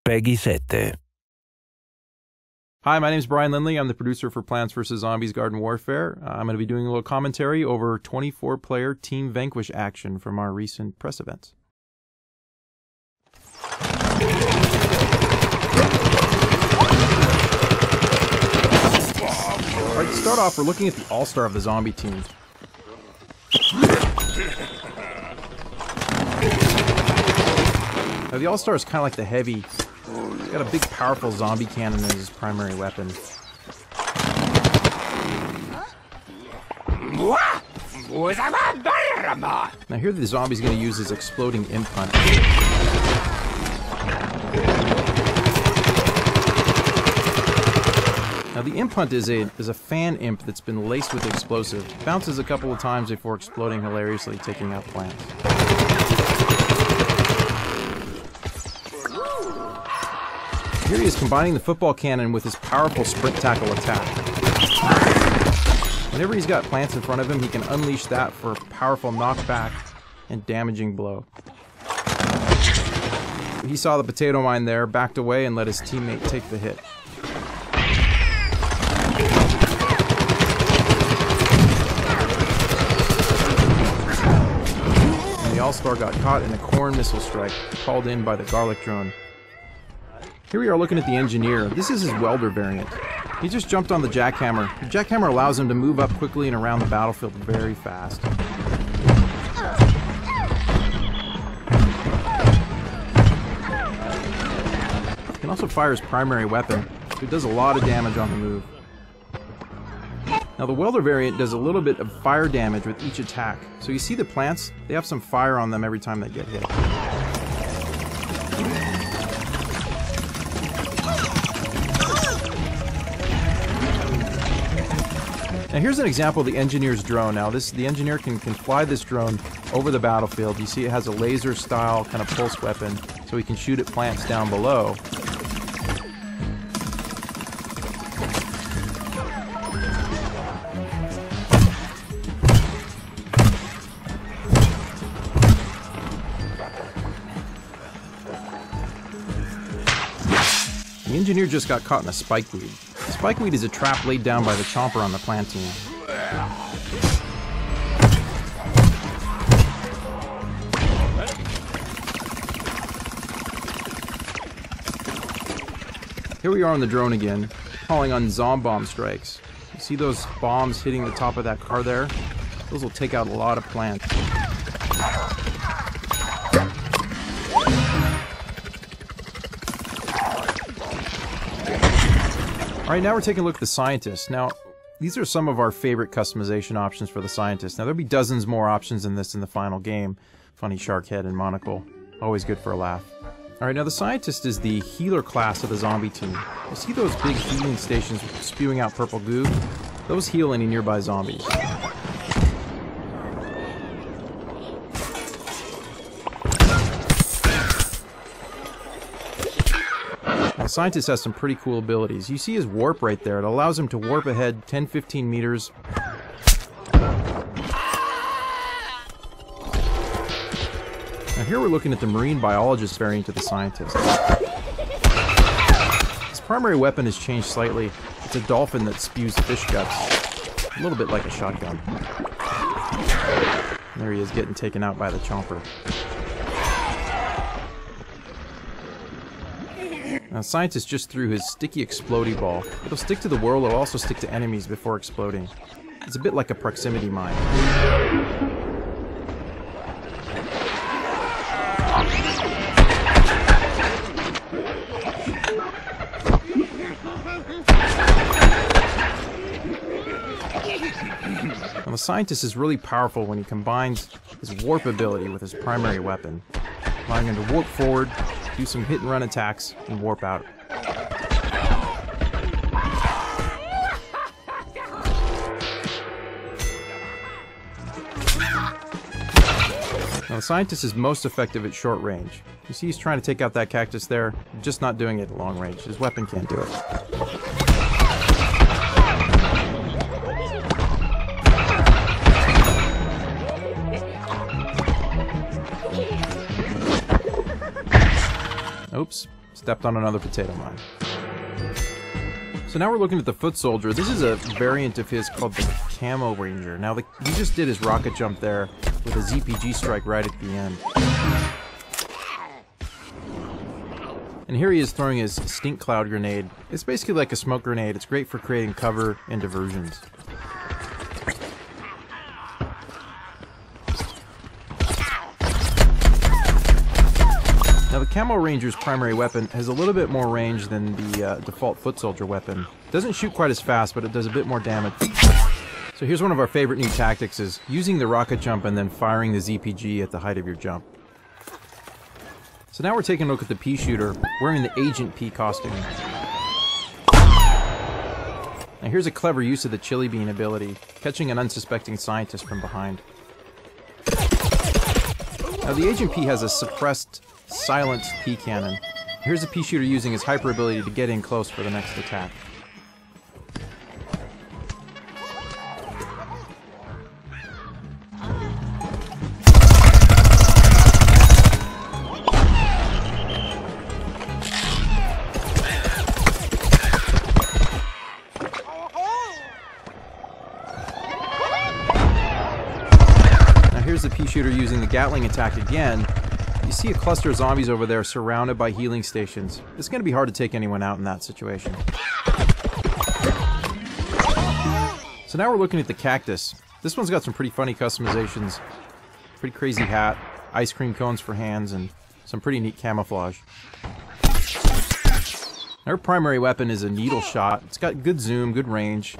PEGI 7. Hi, my name is Brian Lindley. I'm the producer for Plants vs. Zombies Garden Warfare. I'm going to be doing a little commentary over 24-player Team Vanquish action from our recent press events. Alright, to start off, we're looking at the all-star of the zombie team. Now, the all-star is kind of like the heavy. He's got a big, powerful zombie cannon as his primary weapon. Now here the zombie's going to use his exploding imp hunt. Now the imp hunt is a fan imp that's been laced with explosive. Bounces a couple of times before exploding hilariously, taking out plants. Here he is combining the football cannon with his powerful sprint tackle attack. Whenever he's got plants in front of him, he can unleash that for a powerful knockback and damaging blow. He saw the potato mine there, backed away, and let his teammate take the hit. And the All-Star got caught in a corn missile strike, called in by the garlic drone. Here we are looking at the engineer. This is his welder variant. He just jumped on the jackhammer. The jackhammer allows him to move up quickly and around the battlefield very fast. He can also fire his primary weapon, so he does a lot of damage on the move. Now the welder variant does a little bit of fire damage with each attack. So you see the plants, they have some fire on them every time they get hit. Now here's an example of the engineer's drone. Now the engineer can fly this drone over the battlefield. You see it has a laser style kind of pulse weapon, so he can shoot at plants down below. The engineer just got caught in a spikeweed. Spikeweed is a trap laid down by the chomper on the plant team. Here we are on the drone again, calling on bomb strikes. You see those bombs hitting the top of that car there? Those will take out a lot of plants. Alright, now we're taking a look at the scientist. Now, these are some of our favorite customization options for the scientist. Now, there'll be dozens more options than this in the final game. Funny shark head and monocle. Always good for a laugh. Alright, now the scientist is the healer class of the zombie team. You see those big healing stations spewing out purple goo? Those heal any nearby zombies. The scientist has some pretty cool abilities. You see his warp right there. It allows him to warp ahead 10-15 meters. Now here we're looking at the marine biologist variant of the scientist. His primary weapon has changed slightly. It's a dolphin that spews fish guts. A little bit like a shotgun. There he is getting taken out by the chomper. Now, the scientist just threw his sticky explodey ball. It'll stick to the world, it'll also stick to enemies before exploding. It's a bit like a proximity mine. Now, the scientist is really powerful when he combines his warp ability with his primary weapon, allowing him to warp forward, do some hit and run attacks, and warp out. Now the scientist is most effective at short range. You see he's trying to take out that cactus there, just not doing it at long range. His weapon can't do it. Oops, Stepped on another potato mine. So now we're looking at the foot soldier. This is a variant of his called the Camo Ranger. Now he just did his rocket jump there with a ZPG strike right at the end. And here he is throwing his stink cloud grenade. It's basically like a smoke grenade. It's great for creating cover and diversions. Now the Camo Ranger's primary weapon has a little bit more range than the default foot soldier weapon. Doesn't shoot quite as fast, but it does a bit more damage. So here's one of our favorite new tactics, is using the rocket jump and then firing the ZPG at the height of your jump. So now we're taking a look at the pea shooter wearing the Agent P costume. Now here's a clever use of the chili bean ability, catching an unsuspecting scientist from behind. Now the Agent P has a suppressed, silenced pea cannon. Here's the pea shooter using his hyper ability to get in close for the next attack. Here's the pea shooter using the Gatling attack again. You see a cluster of zombies over there surrounded by healing stations. It's going to be hard to take anyone out in that situation. So now we're looking at the cactus. This one's got some pretty funny customizations. Pretty crazy hat, ice cream cones for hands, and some pretty neat camouflage. Her primary weapon is a needle shot. It's got good zoom, good range.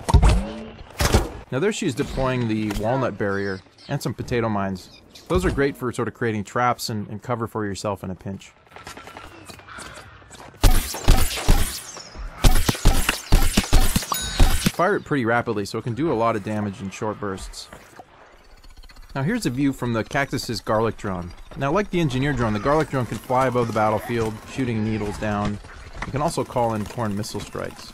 Now there she is deploying the walnut barrier and some potato mines. Those are great for sort of creating traps and cover for yourself in a pinch. Fire it pretty rapidly so it can do a lot of damage in short bursts. Now here's a view from the cactus's garlic drone. Now like the engineer drone, the garlic drone can fly above the battlefield, shooting needles down. You can also call in corn missile strikes.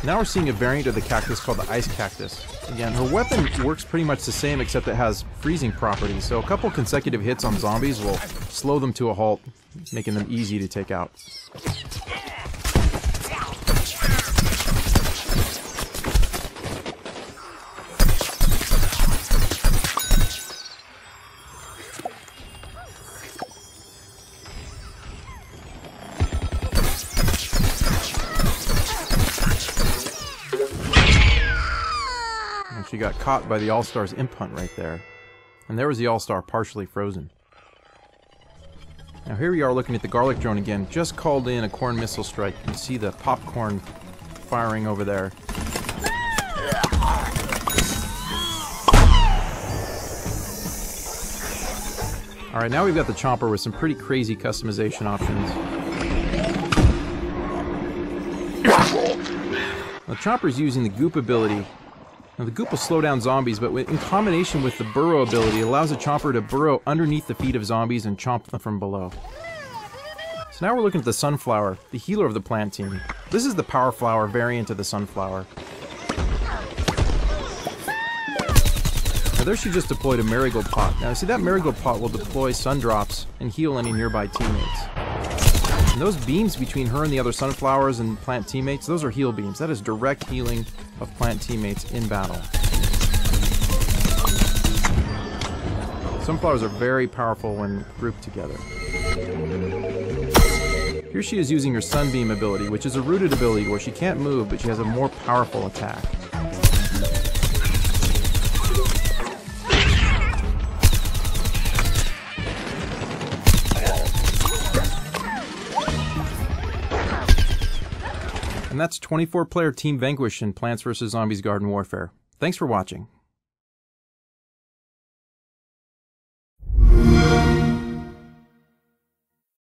Now we're seeing a variant of the cactus called the ice cactus. Again, her weapon works pretty much the same except it has freezing properties, so a couple consecutive hits on zombies will slow them to a halt, making them easy to take out. She got caught by the All-Star's imp hunt right there. And there was the All-Star partially frozen. Now here we are looking at the garlic drone again. Just called in a corn missile strike. You can see the popcorn firing over there. Alright, now we've got the chomper with some pretty crazy customization options. The chomper's using the goop ability. Now the goop will slow down zombies, but in combination with the burrow ability, it allows a chomper to burrow underneath the feet of zombies and chomp them from below. So now we're looking at the sunflower, the healer of the plant team. This is the power flower variant of the sunflower. Now there she just deployed a marigold pot. Now see, that marigold pot will deploy sun drops and heal any nearby teammates. And those beams between her and the other sunflowers and plant teammates, those are heal beams. That is direct healing of plant teammates in battle. Sunflowers are very powerful when grouped together. Here she is using her sunbeam ability, which is a rooted ability where she can't move, but she has a more powerful attack. And that's 24-player Team Vanquish in Plants vs. Zombies Garden Warfare. Thanks for watching.